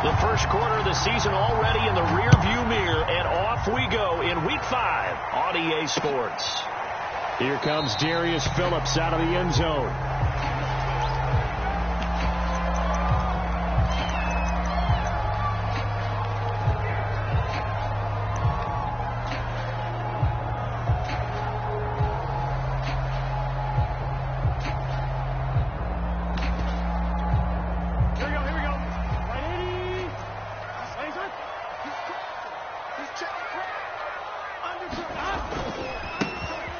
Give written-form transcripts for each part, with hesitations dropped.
The first quarter of the season already in the rearview mirror, and off we go in Week 5 on EA Sports. Here comes Darius Phillips out of the end zone.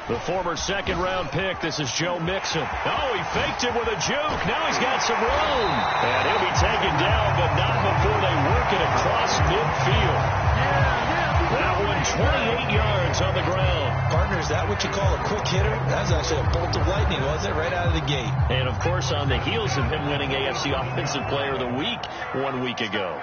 The former second-round pick, this is Joe Mixon. Oh, he faked it with a juke. Now he's got some room. And he'll be taken down, but not before they work it across midfield. That one, 28 yards on the ground. Partner, is that what you call a quick hitter? That was actually a bolt of lightning, wasn't it? Right out of the gate. And, of course, on the heels of him winning AFC Offensive Player of the Week 1 week ago.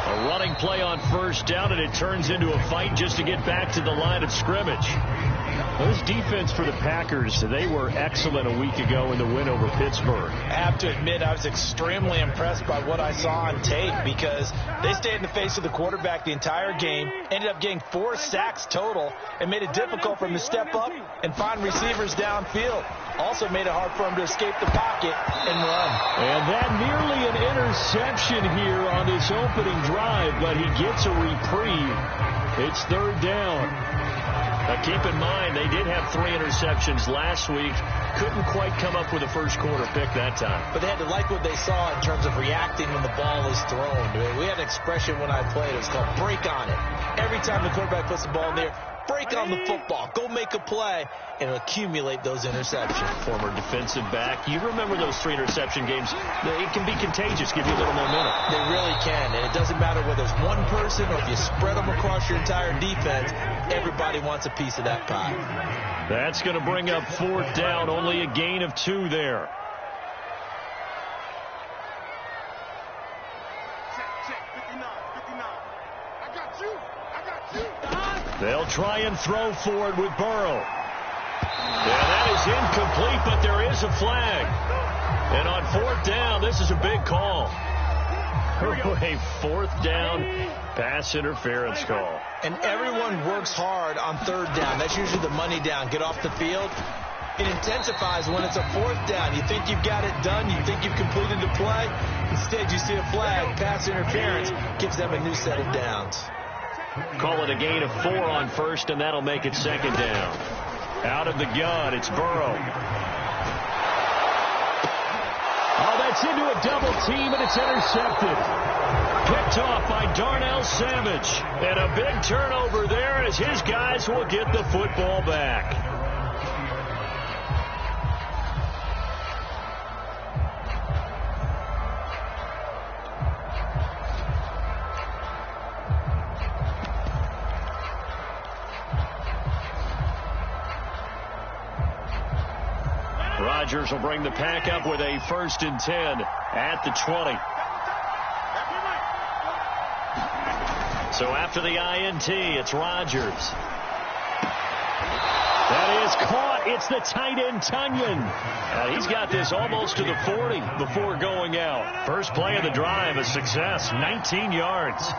A running play on first down, and it turns into a fight just to get back to the line of scrimmage. Well, this defense for the Packers, they were excellent a week ago in the win over Pittsburgh. I have to admit, I was extremely impressed by what I saw on tape because they stayed in the face of the quarterback the entire game, ended up getting 4 sacks total, and made it difficult for him to step up and find receivers downfield. Also made it hard for him to escape the pocket and run. And that nearly an interception here on this opening drive, but he gets a reprieve. It's third down. Now keep in mind, they did have 3 interceptions last week. Couldn't quite come up with a first quarter pick that time. But they had to like what they saw in terms of reacting when the ball is thrown. We had an expression when I played. It was called break on it. Every time the quarterback puts the ball in there, break on the football. Go make a play and accumulate those interceptions. Former defensive back. You remember those 3 interception games. It can be contagious, give you a little momentum. They really can, and it doesn't matter whether it's one person or if you spread them across your entire defense. Everybody wants a piece of that pie. That's going to bring up fourth down. Only a gain of 2 there. They'll try and throw for it with Burrow. Yeah, that is incomplete, but there is a flag. And on fourth down, this is a big call. A fourth down pass interference call. And everyone works hard on third down. That's usually the money down. Get off the field. It intensifies when it's a fourth down. You think you've got it done. You think you've completed the play. Instead, you see a flag. Pass interference gives them a new set of downs. Call it a gain of 4 on first, and that'll make it second down. Out of the gun, it's Burrow. Oh, that's into a double team, and it's intercepted. Picked off by Darnell Savage. And a big turnover there as his guys will get the football back. Rodgers will bring the pack up with a 1st and 10 at the 20. So after the INT, it's Rodgers. That is caught. It's the tight end, Tunyon. He's got this almost to the 40 before going out. First play of the drive, a success, 19 yards.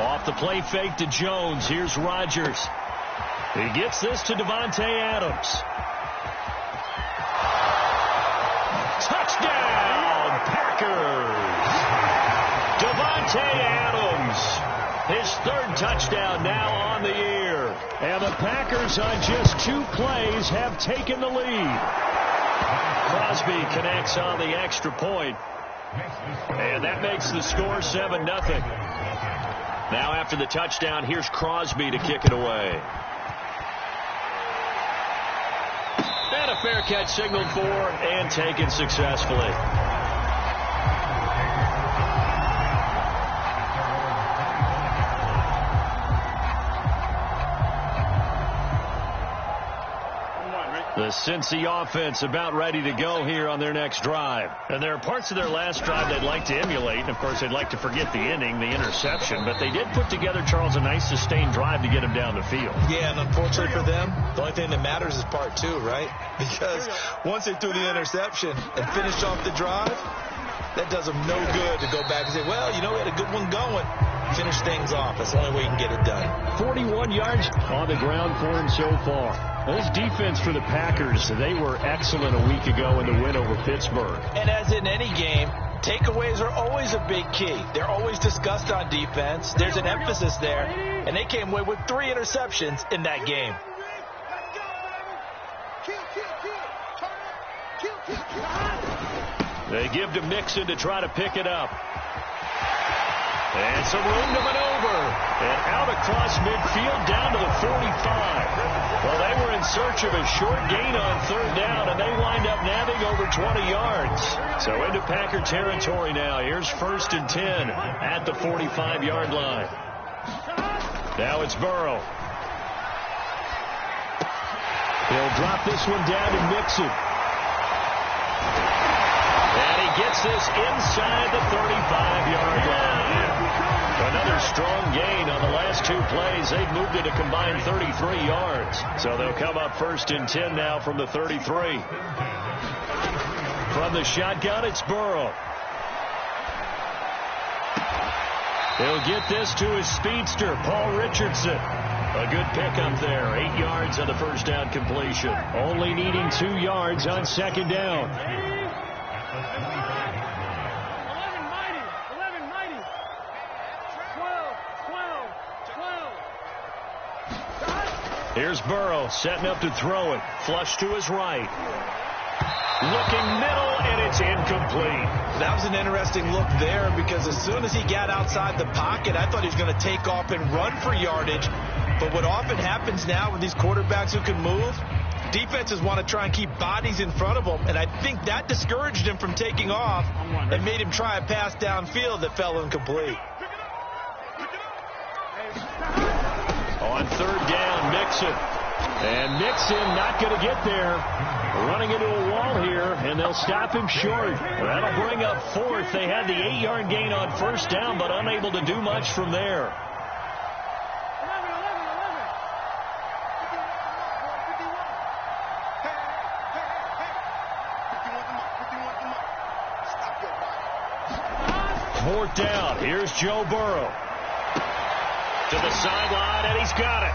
Off the play fake to Jones. Here's Rodgers. He gets this to Davante Adams. Touchdown, Packers. Davante Adams. His 3rd touchdown now on the year. And the Packers on just 2 plays have taken the lead. Crosby connects on the extra point. And that makes the score 7-0. Now after the touchdown, here's Crosby to kick it away. And a fair catch signaled for and taken successfully. The The Cincy offense about ready to go here on their next drive. And there are parts of their last drive they'd like to emulate. And, of course, they'd like to forget the inning, the interception. But they did put together, Charles, a nice sustained drive to get him down the field. Yeah, and unfortunately for them, the only thing that matters is part two, right? Because once they threw the interception and finished off the drive, that does them no good to go back and say, well, you know, we had a good one going. Finish things off. That's the only way you can get it done. 41 yards on the ground for him so far. This defense for the Packers, they were excellent a week ago in the win over Pittsburgh. And as in any game, takeaways are always a big key. They're always discussed on defense. There's an emphasis there. And they came away with 3 interceptions in that game. They give to Mixon to try to pick it up. And some room to maneuver. And out across midfield down to the 45. Well, they were in search of a short gain on third down, and they wind up nabbing over 20 yards. So into Packer territory now. Here's 1st and 10 at the 45-yard line. Now it's Burrow. He'll drop this one down to Mixon. And he gets this inside the 35-yard line. Another strong gain on the last 2 plays. They've moved it a combined 33 yards. So they'll come up 1st and 10 now from the 33. From the shotgun, it's Burrow. He'll get this to his speedster, Paul Richardson. A good pickup there. 8 yards on the first down completion. Only needing 2 yards on second down. Here's Burrow setting up to throw it. Flush to his right. Looking middle, and it's incomplete. That was an interesting look there because as soon as he got outside the pocket, I thought he was going to take off and run for yardage. But what often happens now with these quarterbacks who can move, defenses want to try and keep bodies in front of them, and I think that discouraged him from taking off and made him try a pass downfield that fell incomplete. On third down, Mixon. And Mixon not going to get there. Running into a wall here, and they'll stop him short. That'll bring up 4th. They had the 8-yard gain on first down, but unable to do much from there. Fourth down. Here's Joe Burrow. To the sideline, and he's got it.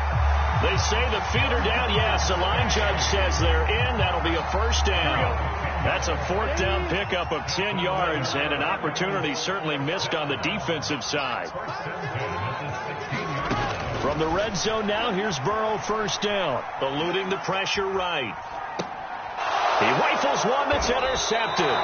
They say the feet are down. Yes, the line judge says they're in. That'll be a first down. That's a 4th down pickup of 10 yards, and an opportunity certainly missed on the defensive side. From the red zone now, here's Burrow, first down. Eluding the pressure right. He rifles one that's intercepted.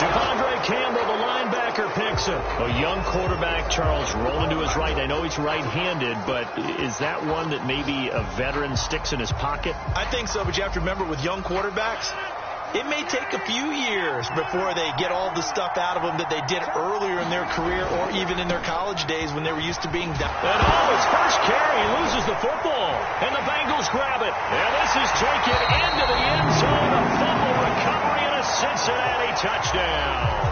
Devondre Campbell, the linebacker, picks it. A young quarterback, Charles, rolling to his right. I know he's right-handed, but is that one that maybe a veteran sticks in his pocket? I think so, but you have to remember with young quarterbacks, it may take a few years before they get all the stuff out of them that they did earlier in their career or even in their college days when they were used to being down. And his first carry, loses the football, and the Bengals grab it. And this is taken into the end zone. A fumble recovery and a Cincinnati touchdown.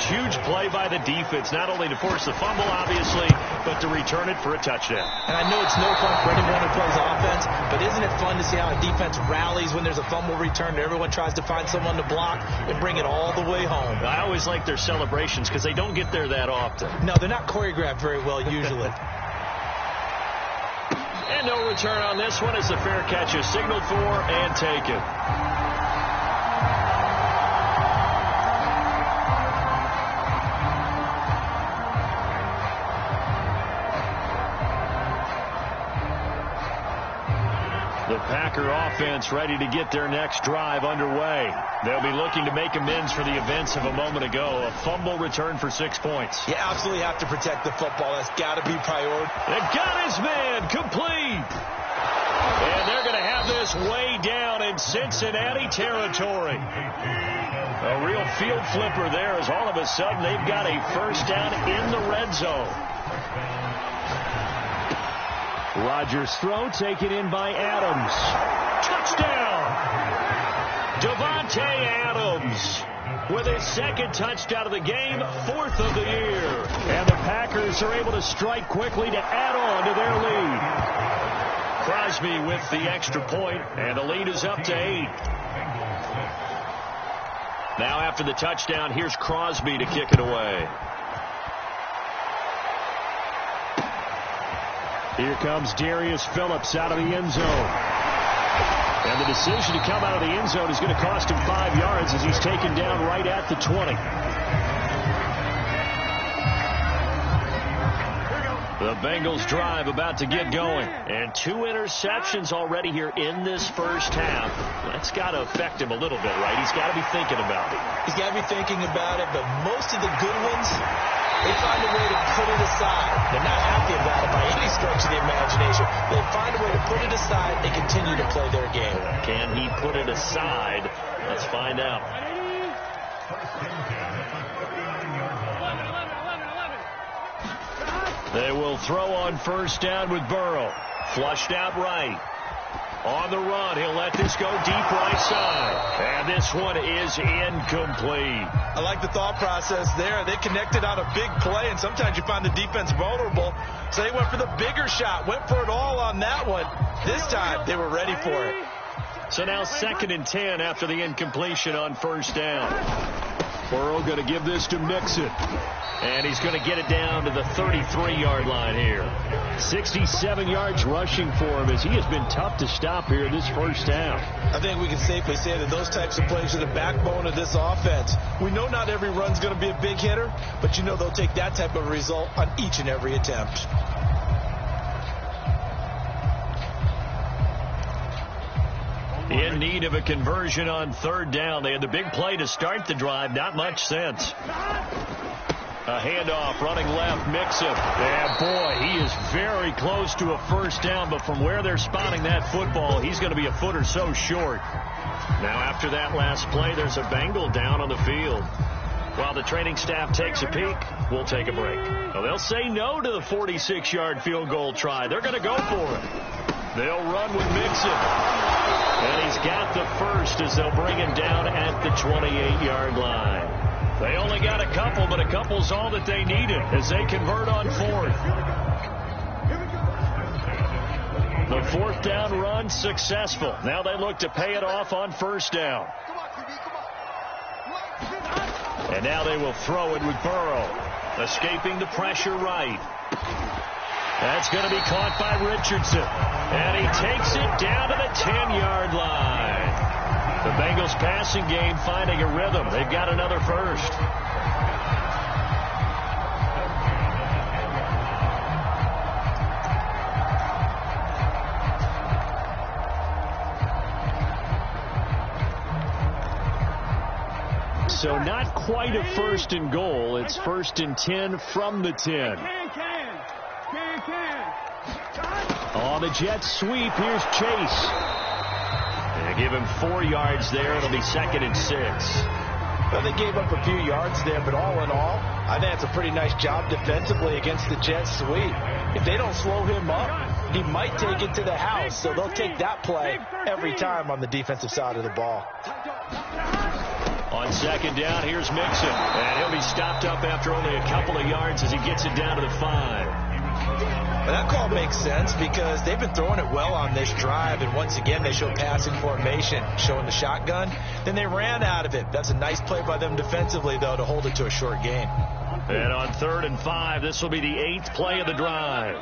Huge play by the defense, not only to force the fumble, obviously, but to return it for a touchdown. And I know it's no fun for anyone who plays offense, but isn't it fun to see how a defense rallies when there's a fumble return and everyone tries to find someone to block and bring it all the way home? I always like their celebrations because they don't get there that often. No, they're not choreographed very well usually. And no return on this one as the fair catch is signaled for and taken. The Packer offense ready to get their next drive underway. They'll be looking to make amends for the events of a moment ago. A fumble return for 6 points. You absolutely have to protect the football. That's got to be priority. They got his man complete. And they're going to have this way down in Cincinnati territory. A real field flipper there as all of a sudden they've got a first down in the red zone. Rodgers' throw taken in by Adams. Touchdown! Davante Adams with his second touchdown of the game, 4th of the year. And the Packers are able to strike quickly to add on to their lead. Crosby with the extra point, and the lead is up to 8. Now after the touchdown, here's Crosby to kick it away. Here comes Darius Phillips out of the end zone. And the decision to come out of the end zone is going to cost him 5 yards as he's taken down right at the 20. The Bengals drive about to get going. And 2 interceptions already here in this first half. That's got to affect him a little bit, right? He's got to be thinking about it. He's got to be thinking about it, but most of the good ones, they find a way to put it aside. They're not happy about it by any stretch of the imagination. They find a way to put it aside and continue to play their game. Can he put it aside? Let's find out. They will throw on first down with Burrow. Flushed out right. On the run, he'll let this go deep right side. And this one is incomplete. I like the thought process there. They connected on a big play, and sometimes you find the defense vulnerable. So they went for the bigger shot, went for it all on that one. This time, they were ready for it. So now 2nd and 10 after the incompletion on first down. Burrow going to give this to Mixon. And he's going to get it down to the 33-yard line here. 67 yards rushing for him as he has been tough to stop here in this first half. I think we can safely say that those types of plays are the backbone of this offense. We know not every run's going to be a big hitter, but you know they'll take that type of result on each and every attempt. In need of a conversion on 3rd down. They had the big play to start the drive. Not much sense. A handoff running left, Mixon. And boy, he is very close to a first down, but from where they're spotting that football, he's going to be a foot or so short. Now after that last play, there's a Bengal down on the field. While the training staff takes a peek, we'll take a break. Well, they'll say no to the 46-yard field goal try. They're going to go for it. They'll run with Mixon. And he's got the first as they'll bring him down at the 28-yard line. They only got a couple, but a couple's all that they needed as they convert on 4th. The 4th down run successful. Now they look to pay it off on first down. And now they will throw it with Burrow. Escaping the pressure right. That's going to be caught by Richardson. And he takes it down to the 10-yard line. The Bengals passing game finding a rhythm. They've got another first. So not quite a 1st and goal. It's 1st and 10 from the 10. On the jet sweep, here's Chase. They give him 4 yards there. It'll be 2nd and 6. Well, they gave up a few yards there, but all in all, I think that's a pretty nice job defensively against the jet sweep. If they don't slow him up, he might take it to the house. So they'll take that play every time on the defensive side of the ball. On 2nd down, here's Mixon. And he'll be stopped up after only a couple of yards as he gets it down to the 5. Well, that call makes sense because they've been throwing it well on this drive, and once again they show passing formation, showing the shotgun. Then they ran out of it. That's a nice play by them defensively, though, to hold it to a short gain. And on 3rd and 5, this will be the 8th play of the drive.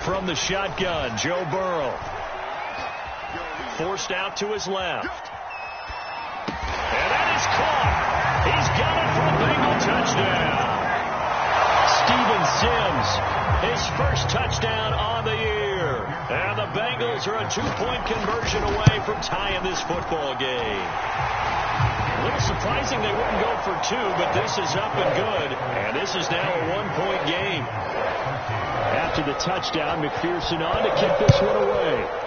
From the shotgun, Joe Burrow. Forced out to his left. And that is caught. He's got it for a Bengal touchdown. Steven Sims, his first touchdown on the year. And the Bengals are a 2-point conversion away from tying this football game. A little surprising they wouldn't go for 2, but this is up and good. And this is now a 1-point game. After the touchdown, McPherson on to kick this one away.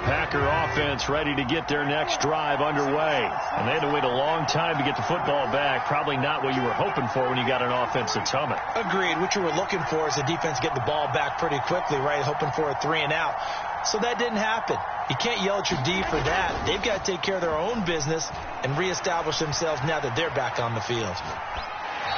Packer offense ready to get their next drive underway. And they had to wait a long time to get the football back. Probably not what you were hoping for when you got an offense that's humming. Agreed. What you were looking for is the defense getting the ball back pretty quickly, right? Hoping for a 3-and-out. So that didn't happen. You can't yell at your D for that. They've got to take care of their own business and reestablish themselves now that they're back on the field.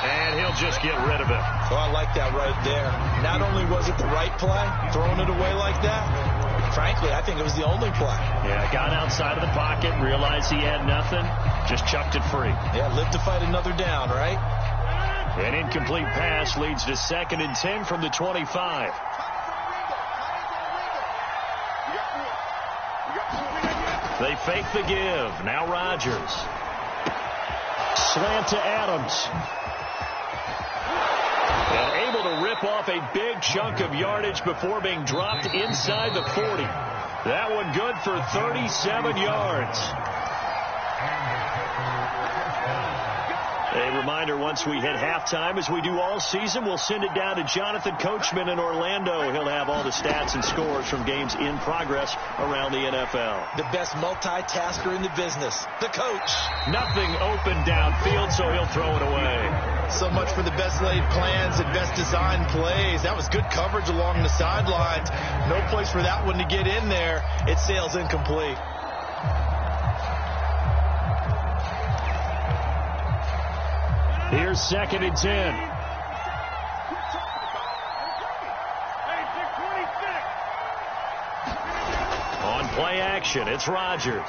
And he'll just get rid of it. Oh, I like that right there. Not only was it the right play, throwing it away like that, frankly, I think it was the only play. Yeah, got outside of the pocket, realized he had nothing, just chucked it free. Yeah, live to fight another down, right? An incomplete pass leads to 2nd and 10 from the 25. They fake the give. Now Rodgers. Slant to Adams. And able to rip off a big chunk of yardage before being dropped inside the 40. That one good for 37 yards. A reminder, once we hit halftime, as we do all season, we'll send it down to Jonathan Coachman in Orlando. He'll have all the stats and scores from games in progress around the NFL. The best multitasker in the business, the coach. Nothing open downfield, so he'll throw it away. So much for the best laid plans and best designed plays. That was good coverage along the sidelines. No place for that one to get in there. It sails incomplete. Here's 2nd and 10. On play action, it's Rodgers.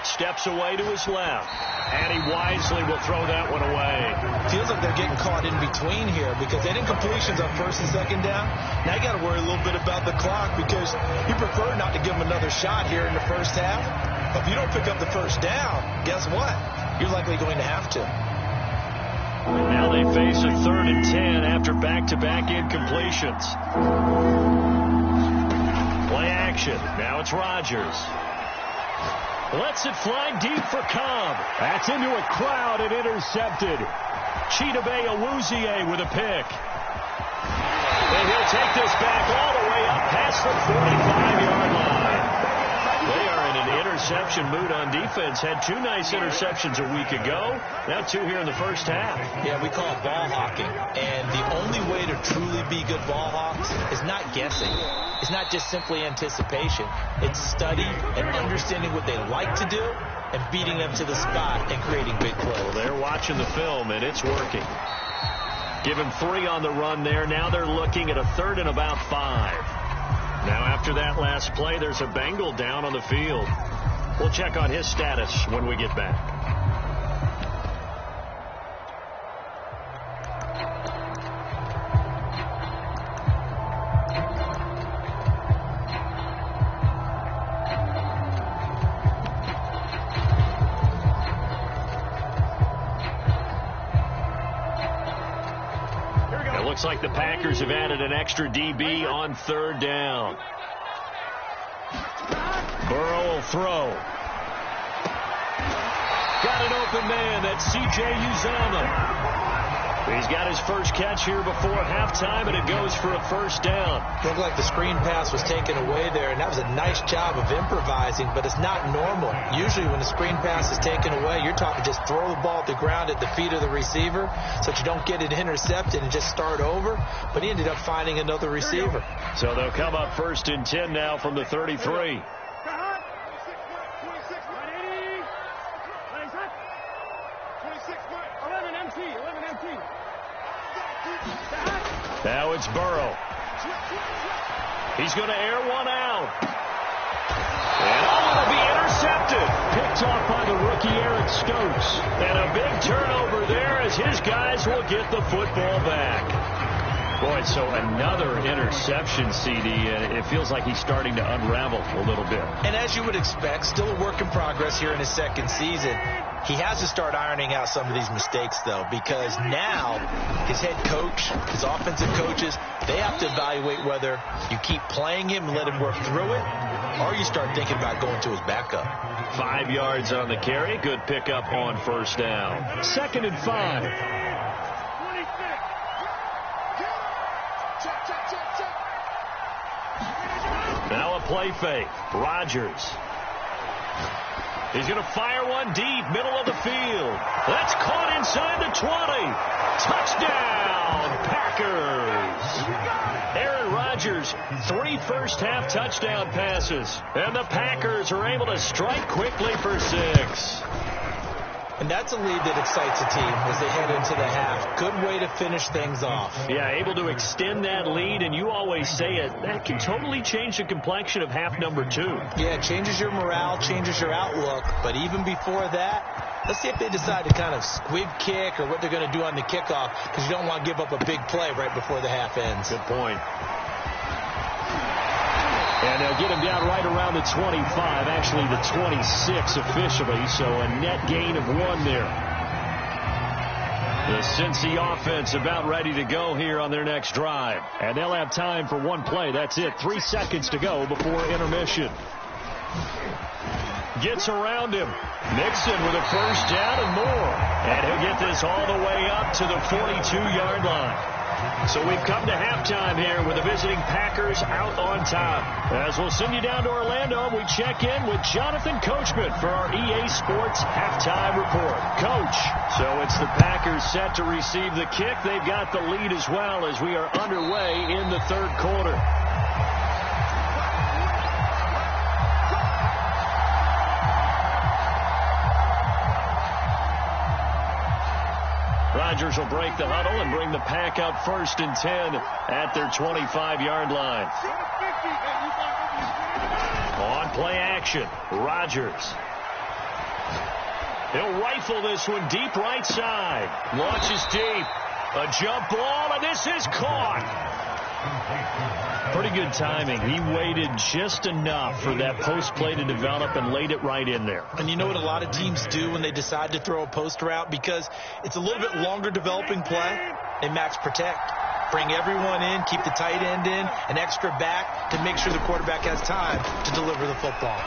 Steps away to his left. And he wisely will throw that one away. Feels like they're getting caught in between here because they didn't completions on 1st and 2nd down. Now you got to worry a little bit about the clock because you prefer not to give them another shot here in the first half. If you don't pick up the first down, guess what? You're likely going to have to. And now they face a 3rd and 10 after back-to-back incompletions. Play action. Now it's Rodgers. Lets it fly deep for Cobb. That's into a crowd and intercepted. Chidobe Awuzie with a pick. And he'll take this back all the way up past the 45-yard line. They are in an interception mood on defense. Had 2 nice interceptions a week ago. Now 2 here in the first half. Yeah, we call it ball hawking. And the only way to truly be good ball hawks is not guessing. It's not just simply anticipation. It's study and understanding what they like to do and beating them to the spot and creating big plays. Well, they're watching the film, and it's working. Give him 3 on the run there. Now they're looking at a 3rd and about 5. Now, after that last play, there's a Bengal down on the field. We'll check on his status when we get back. Looks like the Packers have added an extra DB on 3rd down. Burrow will throw. Got an open man. That's C.J. Uzomah. He's got his first catch here before halftime, and it goes for a 1st down. Looked like the screen pass was taken away there, and that was a nice job of improvising, but it's not normal. Usually when the screen pass is taken away, you're talking just throw the ball at the ground at the feet of the receiver so that you don't get it intercepted and just start over, but he ended up finding another receiver. So they'll come up 1st and 10 now from the 33. Now it's Burrow. He's going to air one out. And it'll be intercepted. Picked off by the rookie Eric Stokes. And a big turnover there as his guys will get the football back. Boy, so another interception, CD. It feels like he's starting to unravel a little bit. And as you would expect, still a work in progress here in his 2nd season. He has to start ironing out some of these mistakes, though, because now his head coach, his offensive coaches, they have to evaluate whether you keep playing him and let him work through it, or you start thinking about going to his backup. 5 yards on the carry. Good pickup on 1st down. 2nd and 5. play fake. Rodgers. He's going to fire one deep, middle of the field. That's caught inside the 20. Touchdown, Packers. Aaron Rodgers, 3 first-half touchdown passes. And the Packers are able to strike quickly for 6. And that's a lead that excites a team as they head into the half. Good way to finish things off. Yeah, able to extend that lead, and you always say it, that can totally change the complexion of half number 2. Yeah, it changes your morale, changes your outlook. But even before that, let's see if they decide to kind of squib kick or what they're going to do on the kickoff, because you don't want to give up a big play right before the half ends. Good point. And they'll get him down right around the 25, actually the 26 officially, so a net gain of 1 there. The Cincy offense about ready to go here on their next drive. And they'll have time for 1 play. That's it. 3 seconds to go before intermission. Gets around him. Mixon with a first down and more. And he'll get this all the way up to the 42-yard line. So we've come to halftime here with the visiting Packers out on top. As we'll send you down to Orlando, we check in with Jonathan Coachman for our EA Sports Halftime Report. Coach, so it's the Packers set to receive the kick. They've got the lead as well as we are underway in the 3rd quarter. Rodgers will break the huddle and bring the Pack up 1st and 10 at their 25-yard line. On play action, Rodgers. He'll rifle this one deep right side. Launches deep. A jump ball, and this is caught. Pretty good timing. He waited just enough for that post play to develop and laid it right in there. And you know what a lot of teams do when they decide to throw a post route? Because it's a little bit longer developing play. They max protect. Bring everyone in, keep the tight end in, an extra back to make sure the quarterback has time to deliver the football.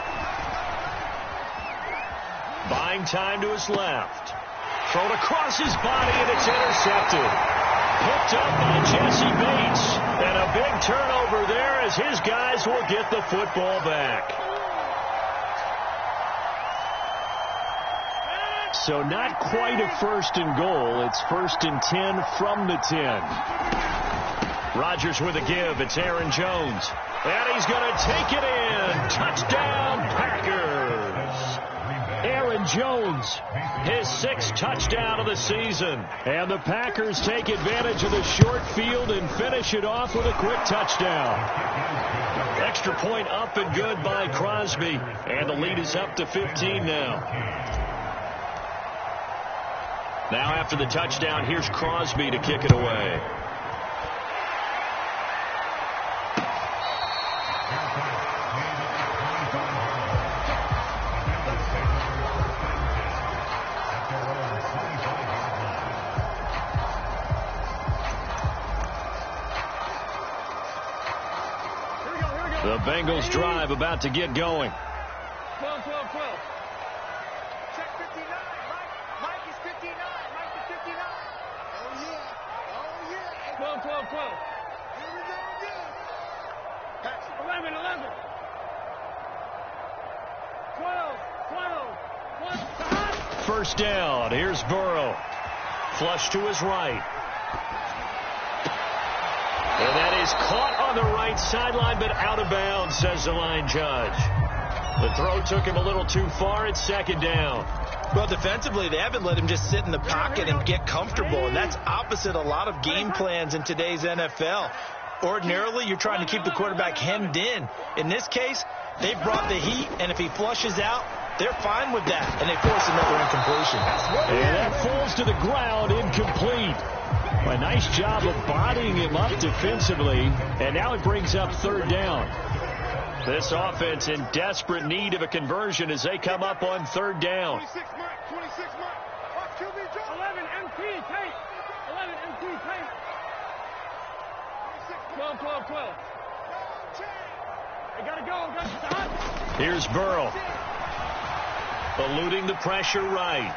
Buying time to his left. Thrown across his body, and it's intercepted. Picked up by Jesse Bates. And a big turnover there as his guys will get the football back. So not quite a 1st and goal. It's 1st and 10 from the 10. Rodgers with a give. It's Aaron Jones. And he's going to take it in. Touchdown, Packers. Aaron Jones, his 6th touchdown of the season. And the Packers take advantage of the short field and finish it off with a quick touchdown. Extra point up and good by Crosby. And the lead is up to 15 now. Now after the touchdown, here's Crosby to kick it away. The Bengals drive about to get going. 12. Check 59. Mike is 59. Mike is 59. Oh, yeah. 12. Here we go again. Pass. 11. 12. First down. Here's Burrow. Flush to his right. And that is caught on the right sideline, but out of bounds, says the line judge. The throw took him a little too far. It's 2nd down. Well, defensively, they haven't let him just sit in the pocket and get comfortable, and that's opposite a lot of game plans in today's NFL. Ordinarily, you're trying to keep the quarterback hemmed in. In this case, they've brought the heat, and if he flushes out, they're fine with that, and they force another incompletion. And that falls to the ground, incomplete. A nice job of bodying him up defensively, and now it brings up 3rd down. This offense in desperate need of a conversion as they come up on 3rd down. 26 mark. Watch QB draw. 11 MT tape. 11 MT tape. 12. I gotta go. Here's Burrow. Eluding the pressure right.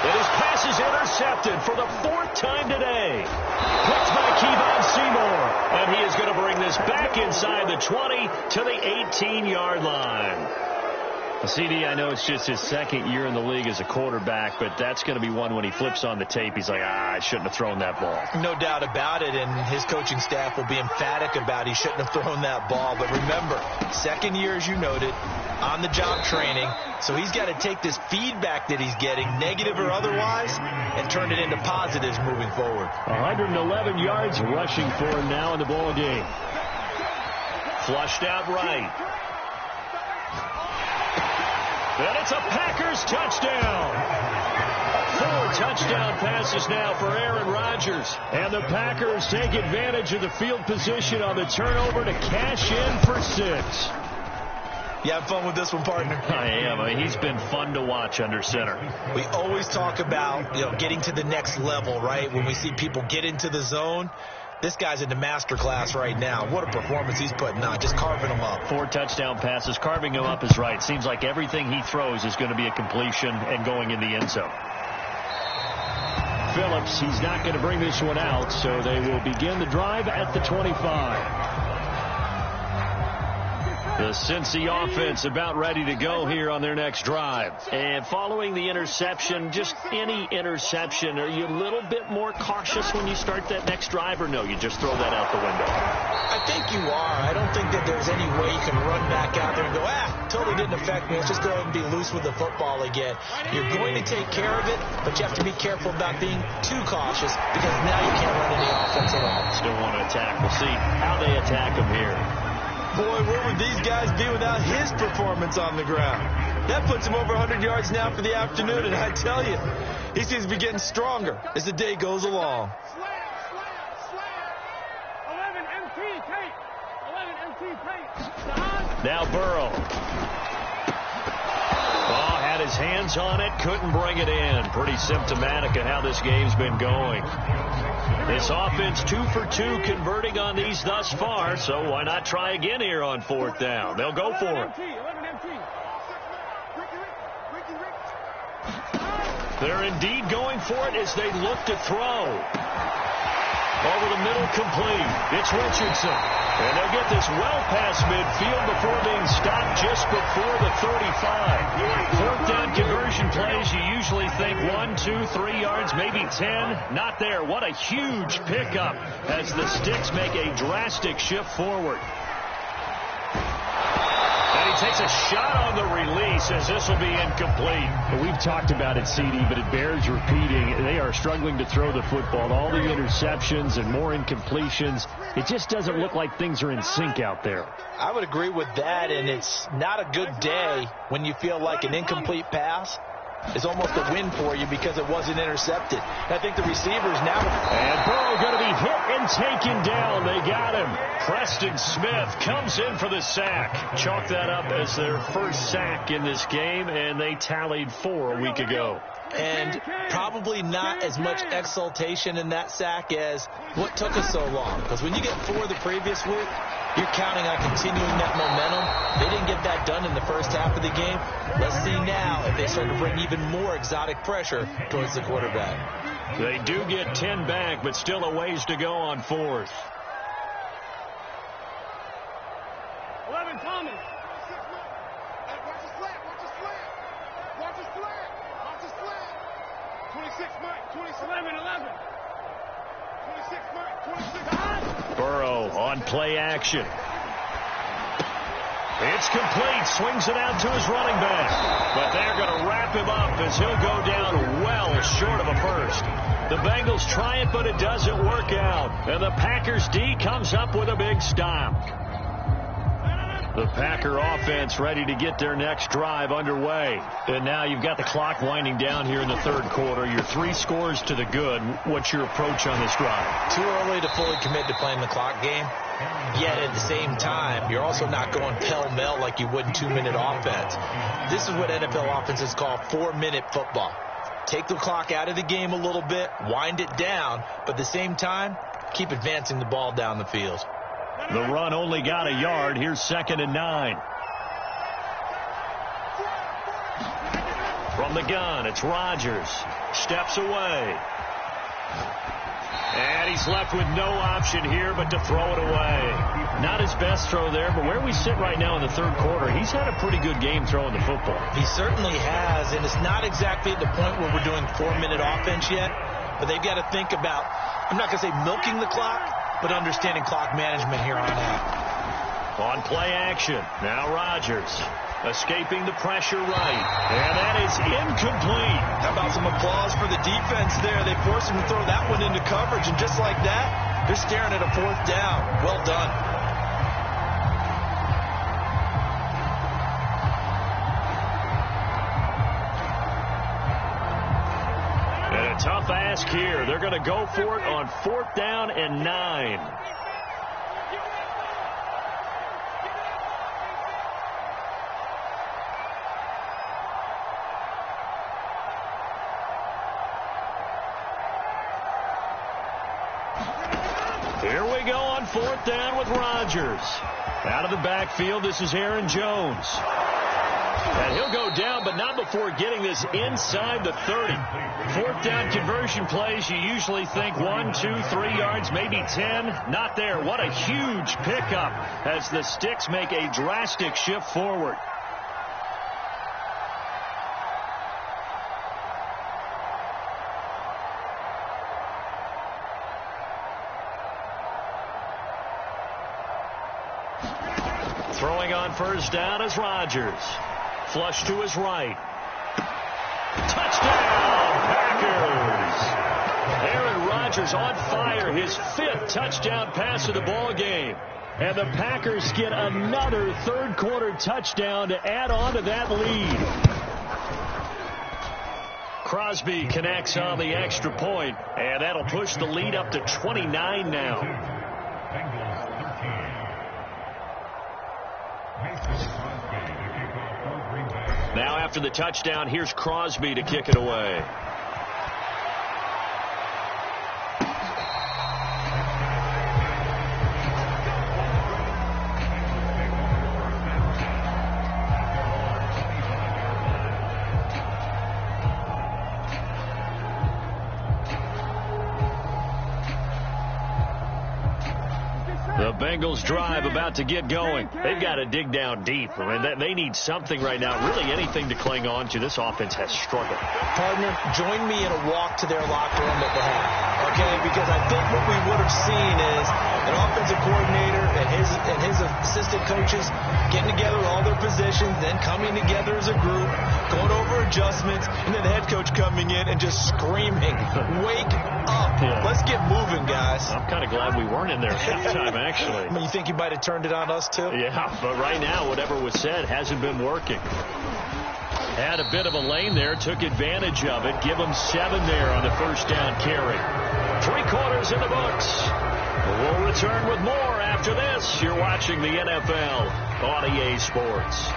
And his pass is intercepted for the 4th time today. Picked by Kevon Seymour. And he is going to bring this back inside the 20 to the 18-yard line. CD, I know it's just his 2nd year in the league as a quarterback, but that's going to be one when he flips on the tape, he's like, I shouldn't have thrown that ball. No doubt about it, and his coaching staff will be emphatic about he shouldn't have thrown that ball. But remember, 2nd year, as you noted, on-the-job training, so he's got to take this feedback that he's getting, negative or otherwise, and turn it into positives moving forward. 111 yards rushing for him now in the ball game. Flushed out right. And it's a Packers touchdown. 4 touchdown passes now for Aaron Rodgers. And the Packers take advantage of the field position on the turnover to cash in for 6. You have fun with this one, partner? I am. I mean, he's been fun to watch under center. We always talk about, getting to the next level, right? When we see people get into the zone. This guy's in the master class right now. What a performance he's putting on, just carving them up. 4 touchdown passes. Carving him up is right. Seems like everything he throws is going to be a completion and going in the end zone. Phillips, he's not going to bring this one out, so they will begin the drive at the 25. The Cincy offense about ready to go here on their next drive. And following the interception, just any interception, are you a little bit more cautious when you start that next drive, or no, you just throw that out the window? I think you are. I don't think that there's any way you can run back out there and go, totally didn't affect me. Let's just go ahead and be loose with the football again. You're going to take care of it, but you have to be careful about being too cautious because now you can't run any offense at all. Still want to attack. We'll see how they attack him here. Boy, where would these guys be without his performance on the ground? That puts him over 100 yards now for the afternoon, and I tell you, he seems to be getting stronger as the day goes along. Slam. 11 MT tape. 11 MT tape. Now Burrow. Oh, had his hands on it, couldn't bring it in. Pretty symptomatic of how this game's been going. This offense 2 for 2 converting on these thus far, so why not try again here on 4th down? They'll go for it. They're indeed going for it as they look to throw. Over the middle, complete. It's Richardson. And they'll get this well past midfield before being stopped just before the 35. 4th down conversion plays, you usually think 1, 2, 3 yards, maybe 10. Not there. What a huge pickup as the Sticks make a drastic shift forward. And he takes a shot on the release as this will be incomplete. We've talked about it, CD, but it bears repeating. They are struggling to throw the football. All the interceptions and more incompletions. It just doesn't look like things are in sync out there. I would agree with that, and it's not a good day when you feel like an incomplete pass is almost a win for you because it wasn't intercepted. And I think the receivers now. And Burrow going to be hit and taken down. They got him. Preston Smith comes in for the sack. Chalk that up as their first sack in this game, and they tallied 4 a week ago. And probably not as much exultation in that sack as what took us so long. Because when you get 4 the previous week, you're counting on continuing that momentum. They didn't get that done in the first half of the game. Let's see now if they start to bring even more exotic pressure towards the quarterback. They do get 10 back, but still a ways to go on 4th. 11 Thomas. Watch the slant. Watch the slant. Watch the slant. Watch the slant. 26 Mike. 26. 11. 26 Mike. 26. Burrow on play action. It's complete. Swings it out to his running back. But they're going to wrap him up as he'll go down well short of a first. The Bengals try it, but it doesn't work out. And the Packers D comes up with a big stop. The Packer offense ready to get their next drive underway. And now you've got the clock winding down here in the 3rd quarter. You're 3 scores to the good. What's your approach on this drive? Too early to fully commit to playing the clock game. Yet at the same time, you're also not going pell-mell like you would in 2-minute offense. This is what NFL offenses call 4-minute football. Take the clock out of the game a little bit, wind it down, but at the same time, keep advancing the ball down the field. The run only got a yard. Here's 2nd and 9. From the gun, it's Rodgers. Steps away. And he's left with no option here but to throw it away. Not his best throw there, but where we sit right now in the third quarter, he's had a pretty good game throwing the football. He certainly has, and it's not exactly at the point where we're doing 4-minute offense yet, but they've got to think about, I'm not going to say milking the clock, but understanding clock management here on out. On play action, now Rodgers. Escaping the pressure right. And that is incomplete. How about some applause for the defense there? They forced him to throw that one into coverage, and just like that, they're staring at a 4th down. Well done. And a tough ask here. They're going to go for it on 4th down and 9. Here we go on 4th down with Rodgers. Out of the backfield, this is Aaron Jones. And he'll go down, but not before getting this inside the 30. 4th down conversion plays, you usually think 1, 2, 3 yards, maybe 10. Not there. What a huge pickup as the Sticks make a drastic shift forward. Throwing on 1st down is Rodgers. Flush to his right. Touchdown, Packers! Aaron Rodgers on fire, his 5th touchdown pass of the ball game. And the Packers get another third-quarter touchdown to add on to that lead. Crosby connects on the extra point, and that'll push the lead up to 29 now. Now after the touchdown, here's Crosby to kick it away. The Bengals drive about to get going. They've got to dig down deep. I mean, they need something right now, really anything to cling on to. This offense has struggled. Partner, join me in a walk to their locker room that they have, okay? Because I think what we would have seen is an offensive coordinator and his assistant coaches getting together with all their positions, then coming together as a group, going over adjustments, and then the head coach coming in and just screaming, "Wake up. Let's get moving, guys." I'm kind of glad we weren't in there at halftime, actually. I mean, you think you might have turned it on us, too? Yeah, but right now, whatever was said hasn't been working. Had a bit of a lane there, took advantage of it. Give them 7 there on the 1st down carry. 3 quarters in the books. We'll return with more after this. You're watching the NFL on EA Sports.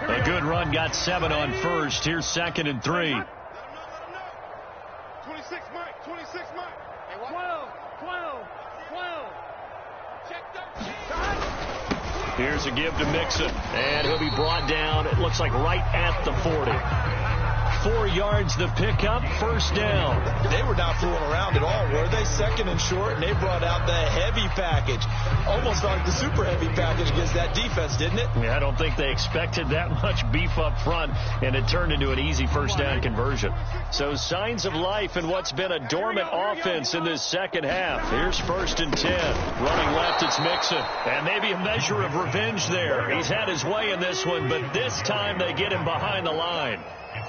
A good run, got 7 on 1st. Here's 2nd and 3. 26 Mike, 26 Mike. 12, 12, 12. Check 13. Here's a give to Mixon, and he'll be brought down, it looks like right at the 40. 4 yards the pickup, 1st down. They were not fooling around at all, were they? 2nd and short, and they brought out the heavy package. Almost like the super heavy package against that defense, didn't it? Yeah, I don't think they expected that much beef up front, and it turned into an easy 1st down conversion. So signs of life in what's been a dormant offense in this second half. Here's 1st and 10. Running left, it's Mixon. And maybe a measure of revenge there. He's had his way in this one, but this time they get him behind the line.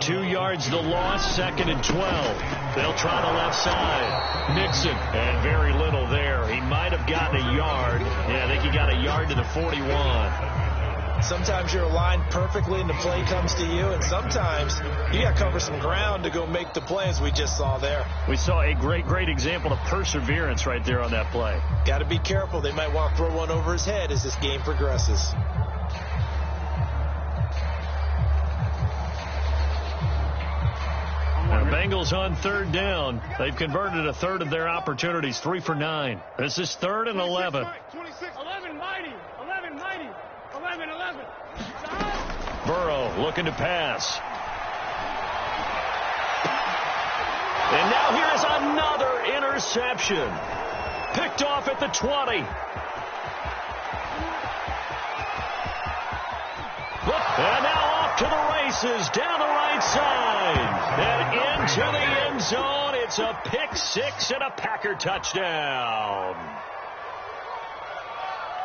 2 yards the loss, 2nd and 12. They'll try the left side. Mixon, and very little there. He might have gotten a yard. Yeah, I think he got a yard to the 41. Sometimes you're aligned perfectly and the play comes to you, and sometimes you got to cover some ground to go make the play, as we just saw there. We saw a great example of perseverance right there on that play. Got to be careful. They might want to throw one over his head as this game progresses. Bengals on third down. They've converted a third of their opportunities, 3 for 9. This is 3rd and 11. 11 mighty. 11 mighty. 11. Burrow looking to pass. And now here is another interception. Picked off at the 20. And now off to the races, down the right side. And into the end zone. It's a pick 6 and a Packer touchdown.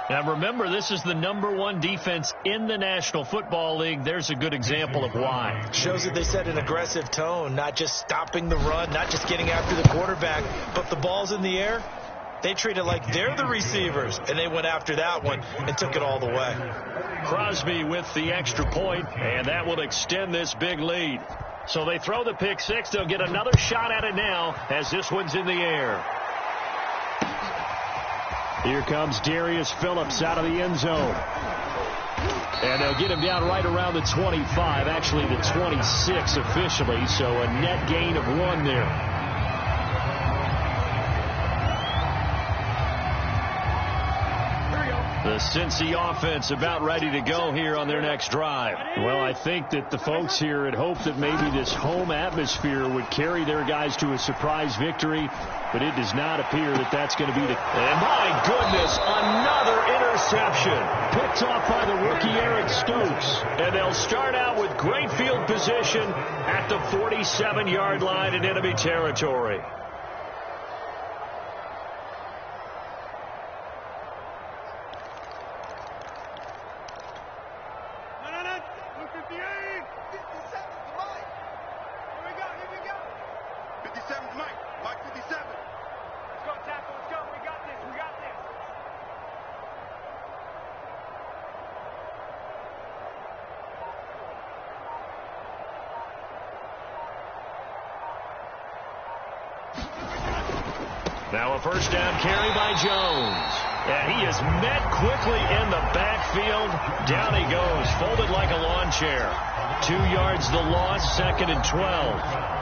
Now remember, this is the #1 defense in the National Football League. There's a good example of why. Shows that they set an aggressive tone, not just stopping the run, not just getting after the quarterback, but the ball's in the air. They treat it like they're the receivers, and they went after that one and took it all the way. Crosby with the extra point, and that will extend this big lead. So they throw the pick 6. They'll get another shot at it now as this one's in the air. Here comes Darius Phillips out of the end zone. And they'll get him down right around the 25, actually the 26 officially, so a net gain of 1 there. The Cincy offense about ready to go here on their next drive. Well, I think that the folks here had hoped that maybe this home atmosphere would carry their guys to a surprise victory, but it does not appear that that's going to be the... And my goodness, another interception. Picked off by the rookie Eric Stokes. And they'll start out with great field position at the 47-yard line in enemy territory. Now a first down carry by Jones. And he is met quickly in the backfield. Down he goes, folded like a lawn chair. 2 yards the loss, 2nd and 12.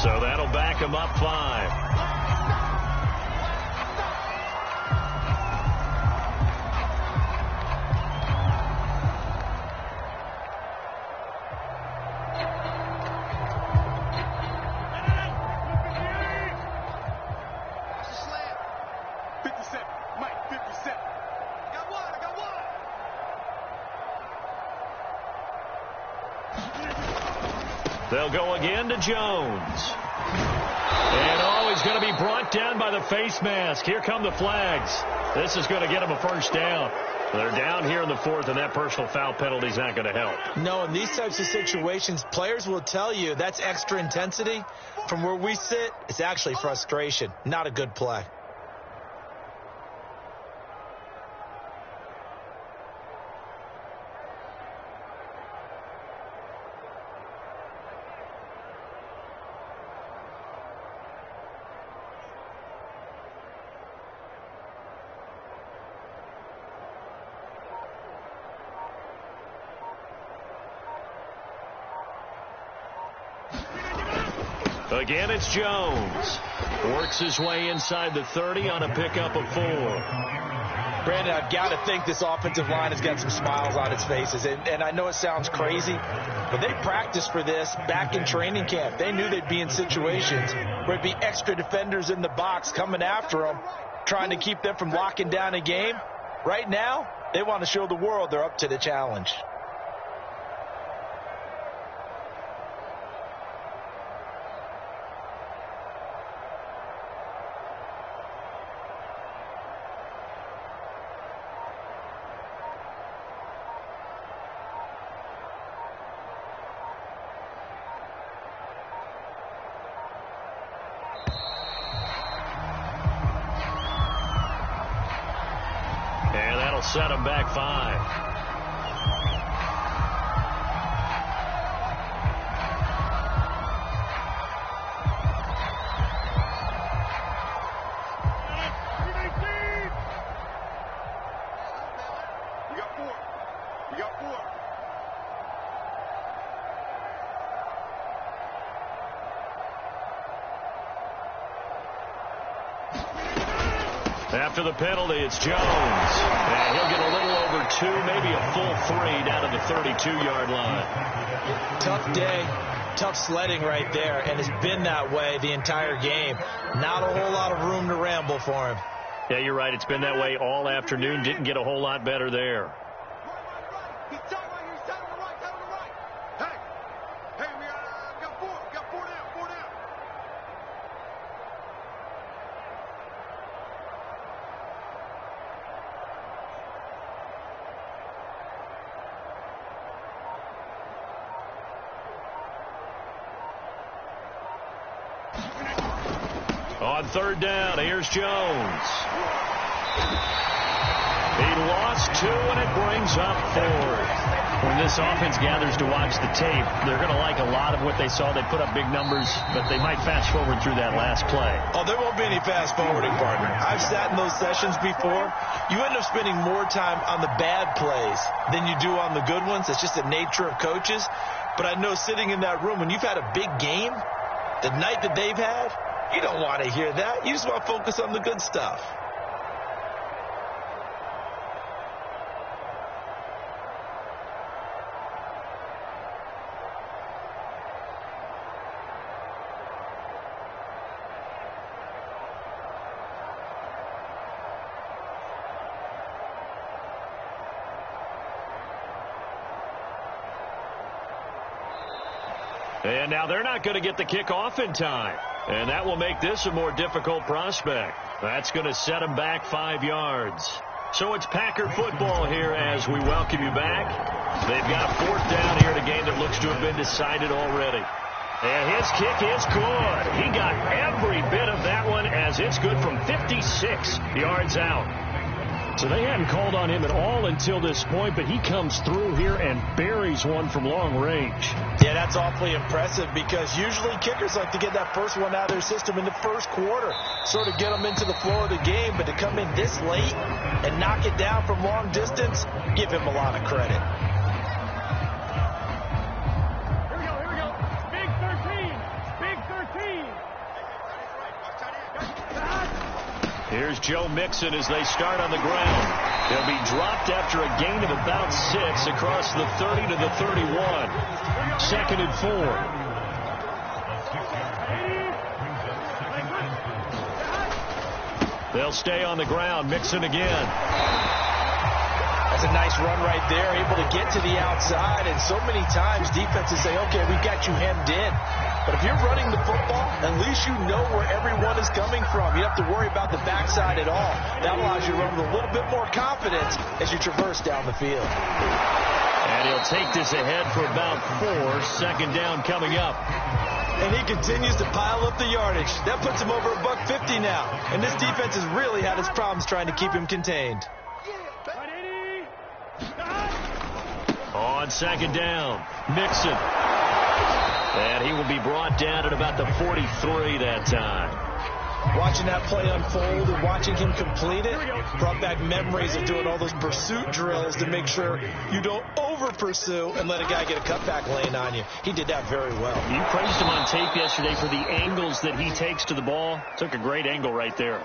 So that'll back him up 5. They'll go again to Jones. And he's going to be brought down by the face mask. Here come the flags. This is going to get him a first down. They're down here in the 4th, and that personal foul penalty is not going to help. No, in these types of situations, players will tell you that's extra intensity. From where we sit, it's actually frustration. Not a good play. Again, it's Jones. Works his way inside the 30 on a pickup of 4. Brandon, I've got to think this offensive line has got some smiles on its faces. And I know it sounds crazy, but they practiced for this back in training camp. They knew they'd be in situations where it'd be extra defenders in the box coming after them, trying to keep them from locking down a game. Right now, they want to show the world they're up to the challenge. set them back 5. We got 4. We got 4. After the penalty, it's Jones. And he'll get a little over 2, maybe a full 3 down to the 32-yard line. Tough day, tough sledding right there, and it's been that way the entire game. Not a whole lot of room to ramble for him. Yeah, you're right. It's been that way all afternoon. Didn't get a whole lot better there. He's tight right here. He's tight on the right. Tight on the right. Hey, we got 4. We got 4 down. 4 down. On third down, here's Jones. He lost 2, and it brings up 4. When this offense gathers to watch the tape, they're going to like a lot of what they saw. They put up big numbers, but they might fast forward through that last play. Oh, there won't be any fast forwarding, partner. I've sat in those sessions before. You end up spending more time on the bad plays than you do on the good ones. It's just the nature of coaches. But I know sitting in that room, when you've had a big game, the night that they've had, you don't want to hear that. You just want to focus on the good stuff. And now they're not going to get the kickoff in time. And that will make this a more difficult prospect. That's going to set them back 5 yards. So it's Packer football here as we welcome you back. They've got a 4th down here in a game that looks to have been decided already. And his kick is good. He got every bit of that one as it's good from 56 yards out. So they hadn't called on him at all until this point, but he comes through here and buries one from long range. Yeah, that's awfully impressive because usually kickers like to get that first one out of their system in the first quarter, sort of get them into the flow of the game, but to come in this late and knock it down from long distance, give him a lot of credit. Here we go. Big 13. Big 13. Here's Joe Mixon as they start on the ground. They'll be dropped after a gain of about 6 across the 30 to the 31. 2nd and 4. They'll stay on the ground. Mixon again. That's a nice run right there, able to get to the outside, and so many times defenses say, okay, we've got you hemmed in. But if you're running the football, at least you know where everyone is coming from. You don't have to worry about the backside at all. That allows you to run with a little bit more confidence as you traverse down the field. And he'll take this ahead for about 4. 2nd down coming up. And he continues to pile up the yardage. That puts him over $150 now. And this defense has really had its problems trying to keep him contained. On 2nd down, Mixon. And he will be brought down at about the 43 that time. Watching that play unfold and watching him complete it brought back memories of doing all those pursuit drills to make sure you don't over-pursue and let a guy get a cutback lane on you. He did that very well. You praised him on tape yesterday for the angles that he takes to the ball. Took a great angle right there.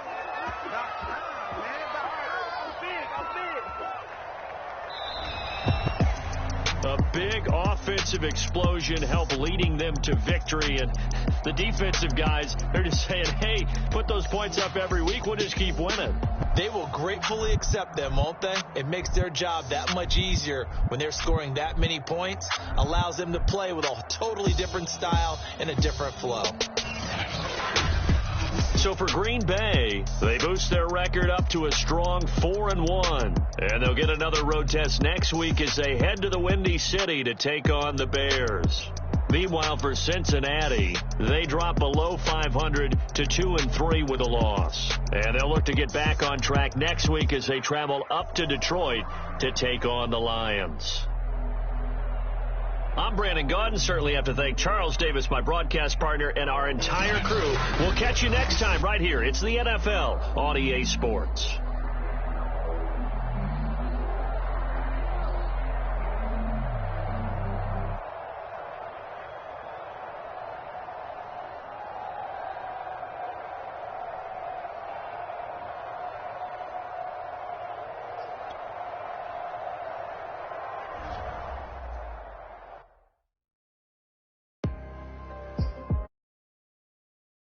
A big offensive explosion helped leading them to victory. And the defensive guys, they're just saying, hey, put those points up every week. We'll just keep winning. They will gratefully accept them, won't they? It makes their job that much easier when they're scoring that many points. Allows them to play with a totally different style and a different flow. So for Green Bay, they boost their record up to a strong 4-1. And they'll get another road test next week as they head to the Windy City to take on the Bears. Meanwhile, for Cincinnati, they drop below 500 to 2-3 with a loss. And they'll look to get back on track next week as they travel up to Detroit to take on the Lions. I'm Brandon Gaudin. Certainly have to thank Charles Davis, my broadcast partner, and our entire crew. We'll catch you next time right here. It's the NFL on EA Sports.